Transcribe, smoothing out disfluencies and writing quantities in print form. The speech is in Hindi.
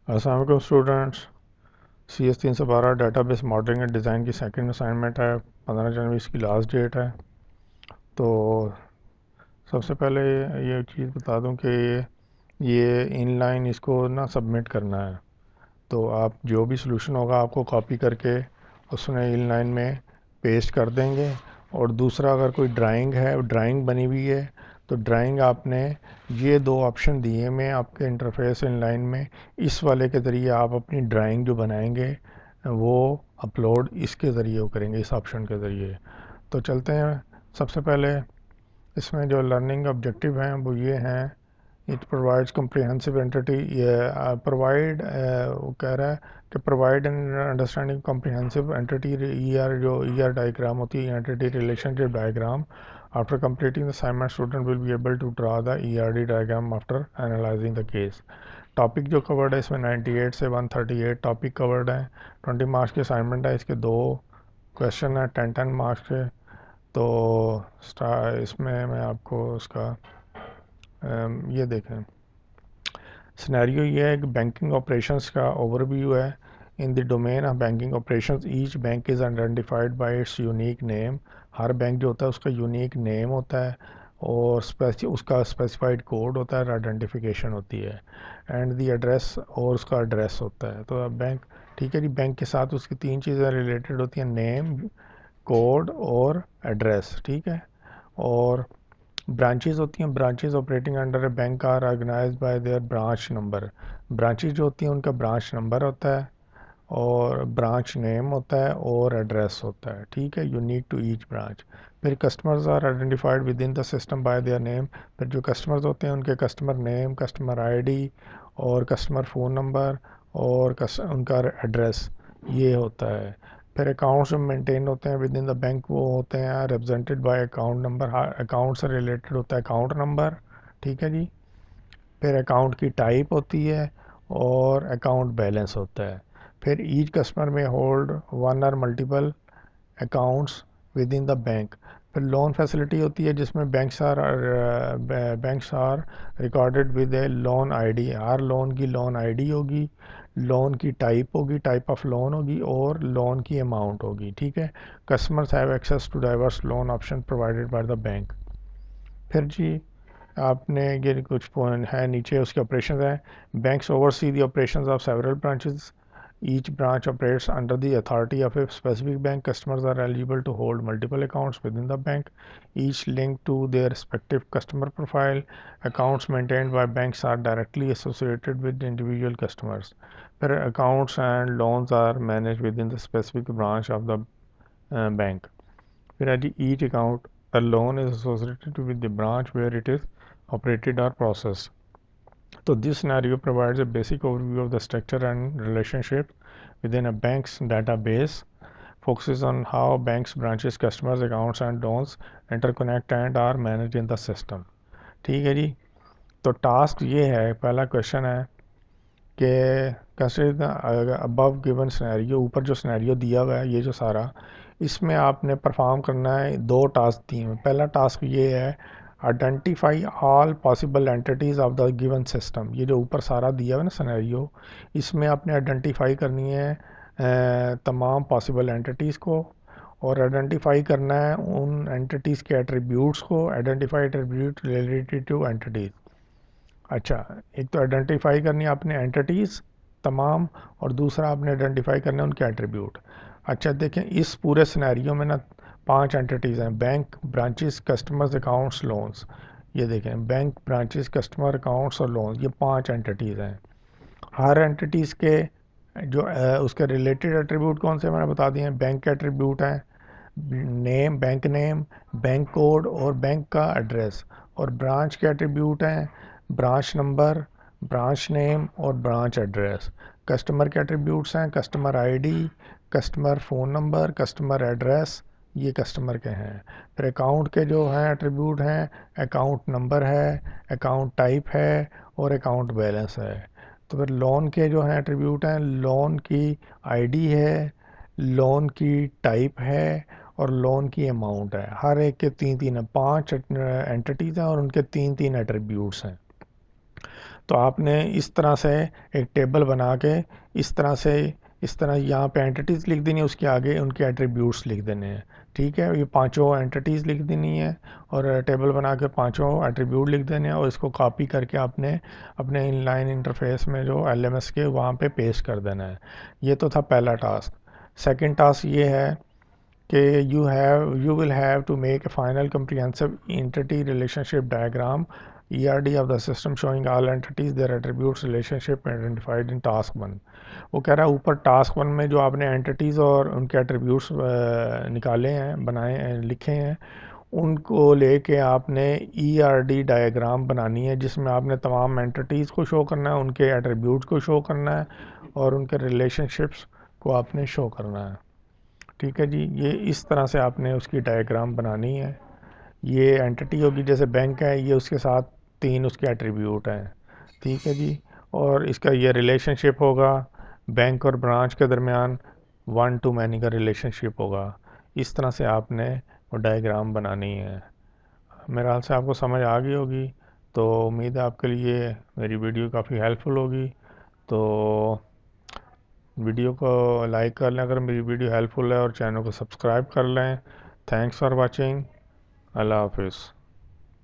अस्सलाम वालेकुम students. CS 312 database modelling and design की सेकंड असाइनमेंट है। 15 जनवरी इसकी लास्ट डेट है। तो सबसे पहले ये चीज़ बता दूं कि ये इनलाइन इसको ना सबमिट करना है। तो आप जो भी सॉल्यूशन होगा आपको कॉपी करके उसमें इनलाइन में पेस्ट कर देंगे। और दूसरा, अगर कोई ड्राइंग है, ड्राइंग बनी हुई है, तो ड्राइंग आपने ये दो ऑप्शन दिए में आपके इंटरफेस इनलाइन में, इस वाले के ज़रिए आप अपनी ड्राइंग जो बनाएंगे वो अपलोड इसके ज़रिए वो करेंगे, इस ऑप्शन के ज़रिए। तो चलते हैं। सबसे पहले इसमें जो लर्निंग ऑब्जेक्टिव हैं वो ये हैं। इट प्रोवाइड्स कम्प्रिहेंसिव एंटिटी, ये प्रोवाइड वो कह रहा है कि provide an understanding comprehensive entity ER, जो ER डायग्राम होती है, entity relationship diagram. After completing the assignment, student will be able to draw the ERD diagram after analyzing the case. Topic जो कवर्ड है इसमें 98 से 138 टॉपिक कवर्ड है। 20 मार्क्स की असाइनमेंट है। इसके दो क्वेश्चन है 10 मार्क्स के। तो इसमें मैं आपको उसका ये देखें, सिनेरियो ये है कि बैंकिंग ऑपरेशंस का ओवरव्यू है। In the domain of banking operations each bank is identified by it's unique name. Her bank जो होता है उसका यूनिक नेम होता है और उसका स्पेसिफाइड कोड होता है, आइडेंटिफिकेशन होती है। एंड द एड्रेस, और उसका एड्रेस होता है। तो अब बैंक, ठीक है जी, बैंक के साथ उसकी तीन चीज़ें रिलेटेड होती हैं, नेम, कोड और एड्रेस, ठीक है। और ब्रांचेस होती हैं। Branches operating under a bank are organise by their branch number. Branches जो होती हैं उनका ब्रांच नंबर होता है और ब्रांच नेम होता है और एड्रेस होता है, ठीक है, यूनिक टू ईच ब्रांच। फिर customers are identified within the system by their name. फिर जो कस्टमर्स होते हैं उनके कस्टमर नेम, कस्टमर आईडी और कस्टमर फ़ोन नंबर और उनका एड्रेस ये होता है। फिर अकाउंट्स जो मेंटेन होते हैं विद इन द बैंक वो होते हैं represented by account number. Account से रिलेटेड होता है अकाउंट नंबर, ठीक है जी। फिर अकाउंट की टाइप होती है और अकाउंट बैलेंस होता है। फिर ईच कस्टमर में होल्ड वन और multiple accounts within the bank. फिर लोन फैसिलिटी होती है जिसमें banks are recorded with a loan ID. हर लोन की लोन आईडी होगी, लोन की टाइप होगी, टाइप ऑफ लोन होगी और लोन की अमाउंट होगी, ठीक है। Customers have access to diverse loan option provided by the bank. फिर जी आपने ये कुछ पॉइंट है नीचे उसके ऑपरेशन हैं। Banks oversee the operations of several branches. Each branch operates under the authority of a specific bank. Customers are eligible to hold multiple accounts within the bank, each link to their respective customer profile. Accounts maintained by banks are directly associated with individual customers. फिर accounts and loans are manage within the specific branch of the bank. फिर है जी each account a loan is associated with the branch where it is operated or processed. So this scenario provides a basic overview of the structure and relationship within a bank's database, focuses on how banks, branches, customers, accounts and loans interconnect and are managed in the system. ठीक है जी। तो टास्क ये है, पहला क्वेश्चन है कि कंसिडर अबव गिवन सिनेरियो, ऊपर जो सिनेरियो दिया हुआ है ये जो सारा, इसमें आपने परफॉर्म करना है। दो टास्क दिए हैं। पहला टास्क ये है, identify all possible entities of the given system. ये जो ऊपर सारा दिया हुआ है ना सिनेरियो, इसमें आपने आइडेंटिफाई करनी है तमाम पॉसिबल एंटिटीज़ को, और आइडेंटिफाई करना है उन एंटिटीज़ के एट्रीब्यूट्स को। Identify attribute related to entities. अच्छा, एक तो आइडेंटिफाई करनी है आपने एंटिटीज़ तमाम, और दूसरा आपने आइडेंटिफाई करने उनके एट्रीब्यूट। अच्छा देखें, इस पूरे सिनेरियो में ना 5 एंटिटीज़ हैं, bank, branches, customers, accounts, loans. ये देखें, बैंक, ब्रांचेस, कस्टमर, अकाउंट्स और लोन्स, ये 5 एंटिटीज़ हैं। हर एंटिटीज़ के जो उसके रिलेटेड एट्रीब्यूट कौन से मैंने बता दिए हैं। बैंक के एट्रीब्यूट हैं name, bank name, bank code और बैंक का एड्रेस। और ब्रांच के एट्रीब्यूट हैं ब्रांच नंबर, ब्रांच नेम और ब्रांच एड्रेस। कस्टमर के एट्रीब्यूट्स हैं customer ID, customer phone number, customer address, ये कस्टमर के हैं। फिर अकाउंट के जो हैं एट्रीब्यूट हैं, अकाउंट नंबर है, अकाउंट टाइप है और अकाउंट बैलेंस है। तो फिर लोन के जो हैं एट्रीब्यूट हैं, लोन की आईडी है, लोन की टाइप है और लोन की अमाउंट है। हर एक के तीन तीन है, 5 एंटिटीज़ हैं और उनके तीन तीन एट्रीब्यूट्स हैं। तो आपने इस तरह से एक टेबल बना के इस तरह यहाँ पे एंटिटीज़ लिख देनी है, उसके आगे उनके एट्रीब्यूट्स लिख देने हैं। ठीक है, ये पांचों एंटिटीज़ लिख देनी है और टेबल बना के पांचों एट्रीब्यूट लिख देने हैं और इसको कॉपी करके आपने अपने इनलाइन इंटरफेस में जो एलएमएस के वहाँ पे पेस्ट कर देना है। ये तो था पहला टास्क। सेकंड टास्क ये है कि you will have to make a final comprehensive entity relationship diagram ERD of the system showing all entities their attributes relationship identified in task 1। वो कह रहा है ऊपर टास्क 1 में जो आपने एंटिटीज़ और उनके एट्रीब्यूट्स निकाले हैं, बनाए हैं, लिखे हैं, उनको लेके आपने ERD डायग्राम बनानी है जिसमें आपने तमाम एंटिटीज़ को शो करना है, उनके एट्रीब्यूट्स को शो करना है और उनके रिलेशनशिप्स को आपने शो करना है। ठीक है जी, ये इस तरह से आपने उसकी डायग्राम बनानी है। ये एंटिटी होगी, जैसे बैंक है, ये उसके साथ तीन उसके एट्रीब्यूट हैं। ठीक है जी, और इसका ये रिलेशनशिप होगा बैंक और ब्रांच के दरमियान, वन टू मैनी का रिलेशनशिप होगा। इस तरह से आपने वो डायग्राम बनानी है। मेरे ख्याल से आपको समझ आ गई होगी, तो उम्मीद है आपके लिए मेरी वीडियो काफ़ी हेल्पफुल होगी। तो वीडियो को लाइक कर लें अगर मेरी वीडियो हेल्पफुल है और चैनल को सब्सक्राइब कर लें। Thanks for watching. अल्लाह हाफिज़।